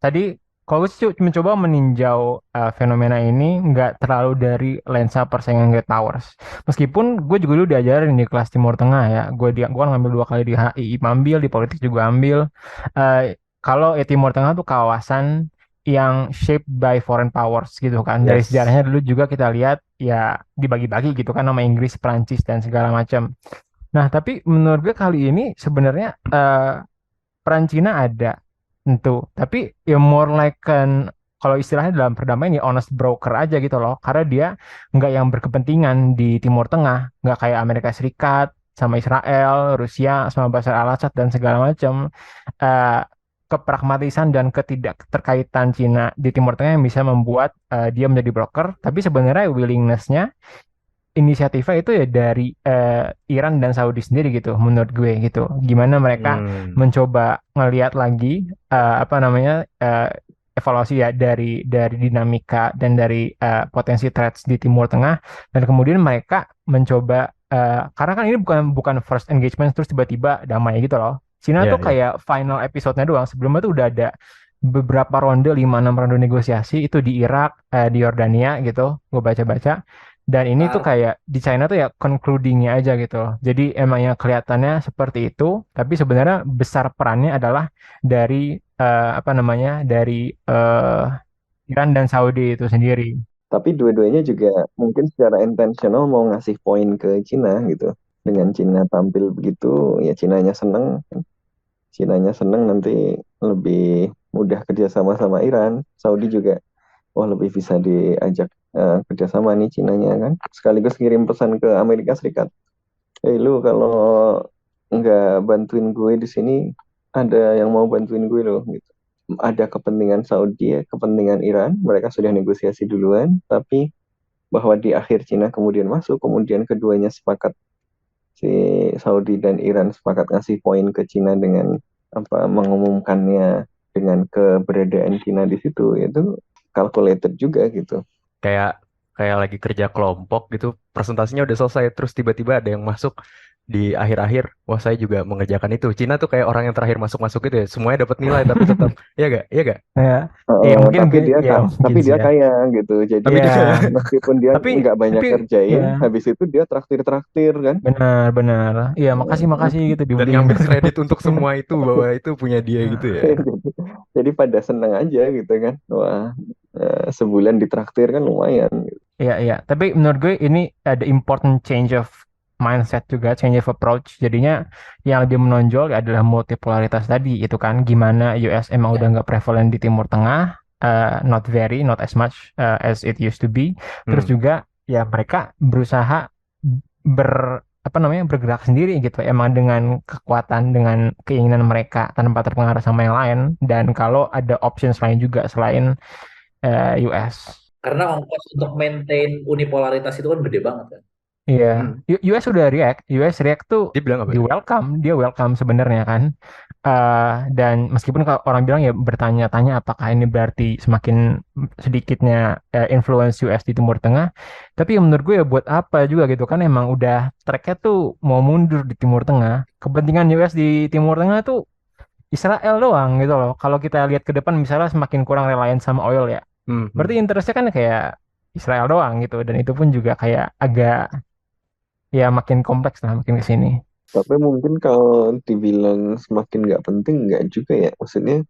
tadi kalau gue sih mencoba meninjau fenomena ini nggak terlalu dari lensa persaingan Great Powers. Meskipun gue juga dulu diajarin di kelas Timur Tengah ya, gue kan ngambil 2 kali di HI, ambil di politik juga ambil. Eh, Kalau ya Timur Tengah tuh kawasan yang shaped by foreign powers gitu kan. Dari Yes. sejarahnya dulu juga kita lihat ya dibagi-bagi gitu kan nama Inggris, Prancis dan segala macam. Nah, tapi menurut gue kali ini sebenarnya peran Cina ada tentu, tapi ya more like kan kalau istilahnya dalam perdamaian ya honest broker aja gitu loh, karena dia nggak yang berkepentingan di Timur Tengah, nggak kayak Amerika Serikat sama Israel, Rusia sama Bashar al-Assad dan segala macam. Eh, Kepragmatisan dan ketidakterkaitan Cina di Timur Tengah yang bisa membuat dia menjadi broker, tapi sebenarnya willingness-nya inisiatifnya itu ya dari Iran dan Saudi sendiri gitu menurut gue gitu gimana mereka mencoba ngelihat lagi apa namanya evaluasi ya dari dinamika dan dari potensi threats di Timur Tengah dan kemudian mereka mencoba karena kan ini bukan bukan first engagement terus tiba-tiba damai gitu loh. Cina Ya, tuh ya. kayak final episode-nya doang, sebelumnya tuh udah ada beberapa ronde 5-6 ronde negosiasi itu di Irak, di Yordania gitu gue baca-baca. Dan ini tuh kayak di China tuh ya concludingnya aja gitu loh. Jadi emang yang kelihatannya seperti itu, tapi sebenarnya besar perannya adalah dari apa namanya dari Iran dan Saudi itu sendiri. Tapi dua-duanya juga mungkin secara intensional mau ngasih poin ke Cina gitu. Dengan Cina tampil begitu, ya Cinanya seneng. Cinanya seneng nanti lebih mudah kerjasama sama Iran. Saudi juga, oh lebih bisa diajak kerjasama nih Cinanya kan. Sekaligus kirim pesan ke Amerika Serikat. Lu kalau nggak bantuin gue di sini, ada yang mau bantuin gue loh gitu. ada kepentingan Saudi, kepentingan Iran, mereka sudah negosiasi duluan, tapi bahwa di akhir Cina kemudian masuk, kemudian keduanya sepakat, si Saudi dan Iran sepakat ngasih poin ke Cina dengan mengumumkannya dengan keberadaan Cina di situ, itu calculated juga gitu. Kayak kayak lagi kerja kelompok gitu, presentasinya udah selesai, terus tiba-tiba ada yang masuk di akhir-akhir, wah saya juga mengerjakan itu. Cina tuh kayak orang yang terakhir masuk-masuk gitu ya, semuanya dapat nilai tapi tetap, ya gak? Ya gak? Ya, ya mungkin Tapi dia ya mungkin tapi sih dia ya. kaya gitu. Jadi Tapi dia kayak, Ya, meskipun dia tapi nggak banyak tapi kerjain, ya habis itu dia traktir-traktir kan. benar-benar. Iya, makasih gitu dan dibeliin ngambil gitu. kredit untuk semua itu bahwa itu punya dia gitu ya. Jadi pada senang aja gitu kan. Wah, sebulan ditraktir kan lumayan. Iya, iya. Tapi menurut gue ini ada important change of mindset juga, change of approach. Jadinya yang lebih menonjol adalah multipolaritas tadi, itu kan gimana US emang udah nggak prevalent di Timur Tengah, not as much as it used to be. Terus Hmm. juga ya mereka berusaha bergerak sendiri gitu, emang dengan kekuatan, dengan keinginan mereka tanpa terpengaruh sama yang lain. Dan kalau ada options lain juga selain US. Karena ongkos untuk maintain unipolaritas itu kan gede banget kan. Iya, Hmm. US udah US react tuh Dia bilang apa? dia welcome sebenarnya kan. Dan meskipun kalau orang bilang ya bertanya-tanya apakah ini berarti semakin sedikitnya influence US di Timur Tengah, tapi ya menurut gue ya buat apa juga gitu kan, emang udah tracknya tuh mau mundur di Timur Tengah. Kepentingan US di Timur Tengah tuh Israel doang gitu loh. Kalau kita lihat ke depan misalnya semakin kurang reliant sama oil ya, berarti interestnya kan kayak Israel doang gitu, dan itu pun juga kayak agak ya makin kompleks lah makin ke sini. Tapi mungkin kalau dibilang semakin nggak penting, nggak juga ya. Maksudnya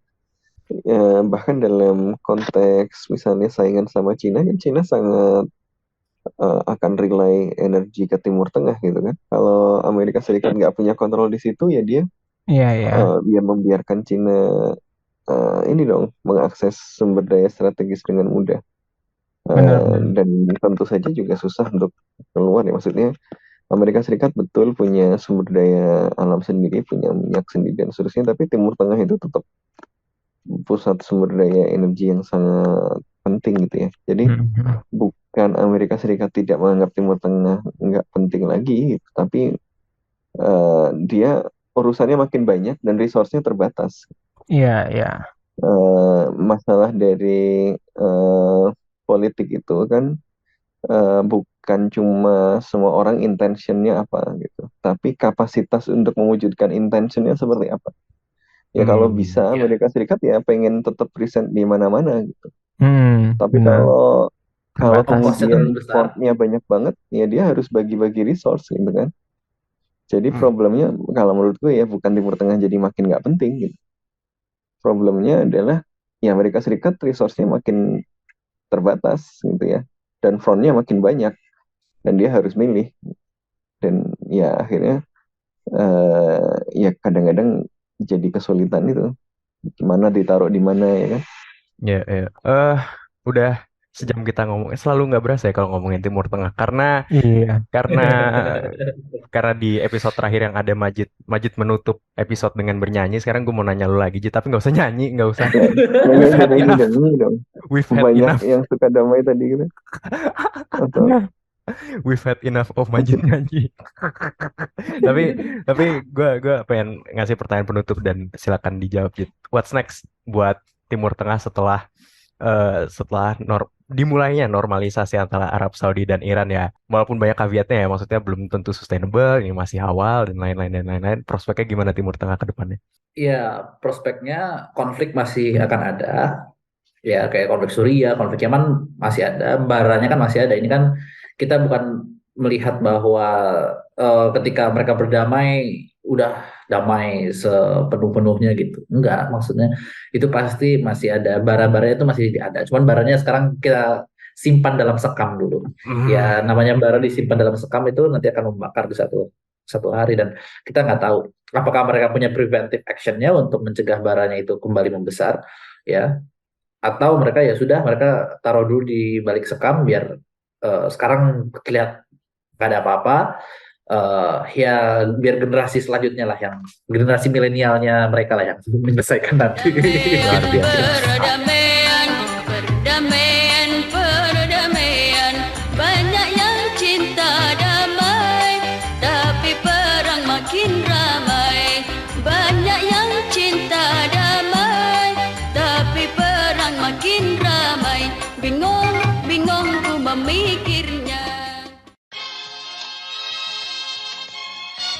bahkan dalam konteks misalnya saingan sama Cina, kan Cina sangat akan rely energi ke Timur Tengah gitu kan. Kalau Amerika Serikat nggak punya kontrol di situ, ya dia Iya, iya. dia membiarkan Cina ini dong mengakses sumber daya strategis dengan mudah. Benar-benar. Dan tentu saja juga susah untuk keluar ya. Maksudnya Amerika Serikat betul punya sumber daya alam sendiri, punya minyak sendiri dan seterusnya, tapi Timur Tengah itu tetap pusat sumber daya energi yang sangat penting gitu ya. Jadi bukan Amerika Serikat tidak menganggap Timur Tengah nggak penting lagi, gitu, tapi dia urusannya makin banyak dan resource-nya terbatas. Iya, iya. Masalah dari politik itu kan bukan cuma semua orang intentionnya apa gitu, tapi kapasitas untuk mewujudkan intentionnya seperti apa. Ya kalau bisa Ya. Amerika Serikat ya pengen tetap present di mana-mana gitu. Tapi Benar. kalau Terbatas. Ongkosnya terlalu kemudian besar. portnya banyak banget, ya dia harus bagi-bagi resource gitu kan. Jadi problemnya kalau menurut gue ya bukan Timur Tengah jadi makin nggak penting gitu. Problemnya adalah ya Amerika Serikat resource-nya makin terbatas gitu ya. Dan frontnya makin banyak. Dan dia harus milih. Dan ya akhirnya ya kadang-kadang jadi kesulitan itu. Gimana ditaruh di mana ya kan. Ya, ya. Udah sejam kita ngomong, selalu nggak berasa ya kalau ngomongin Timur Tengah karena Iya. karena karena di episode terakhir yang ada Majid menutup episode dengan bernyanyi. Sekarang gue mau nanya lu lagi, Jid, tapi nggak usah nyanyi, nggak usah. We've had Nyanyi enough. dong. We've had Banyak enough. yang suka damai tadi gitu. Atau We've had enough of Majid nyanyi. tapi tapi gue pengen ngasih pertanyaan penutup dan silakan dijawab, Jid. What's next buat Timur Tengah setelah dimulainya normalisasi antara Arab Saudi dan Iran ya, walaupun banyak caveatnya ya, maksudnya belum tentu sustainable, ini masih awal dan lain-lain. Prospeknya gimana Timur Tengah ke depannya? Ya, prospeknya konflik masih akan ada. Ya, kayak konflik Suriah, konflik Yaman masih ada, baranya kan masih ada. Ini kan kita bukan melihat bahwa ketika mereka berdamai udah damai sepenuh-penuhnya gitu. Enggak, maksudnya itu pasti masih ada, bara-baranya itu masih ada. Cuman baranya sekarang kita simpan dalam sekam dulu. Ya, namanya bara disimpan dalam sekam itu nanti akan membakar di satu hari, dan kita nggak tahu apakah mereka punya preventive actionnya untuk mencegah baranya itu kembali membesar, ya, atau mereka ya sudah, mereka taruh dulu di balik sekam biar sekarang terlihat nggak ada apa-apa, Ya biar generasi selanjutnya lah, yang generasi milenialnya mereka lah yang menyelesaikan nanti. Luar biasa. Perdamaian, perdamaian, perdamaian. Banyak yang cinta damai, tapi perang makin ramai. Banyak yang cinta damai, tapi perang makin ramai. Bingung, bingung ku memikir.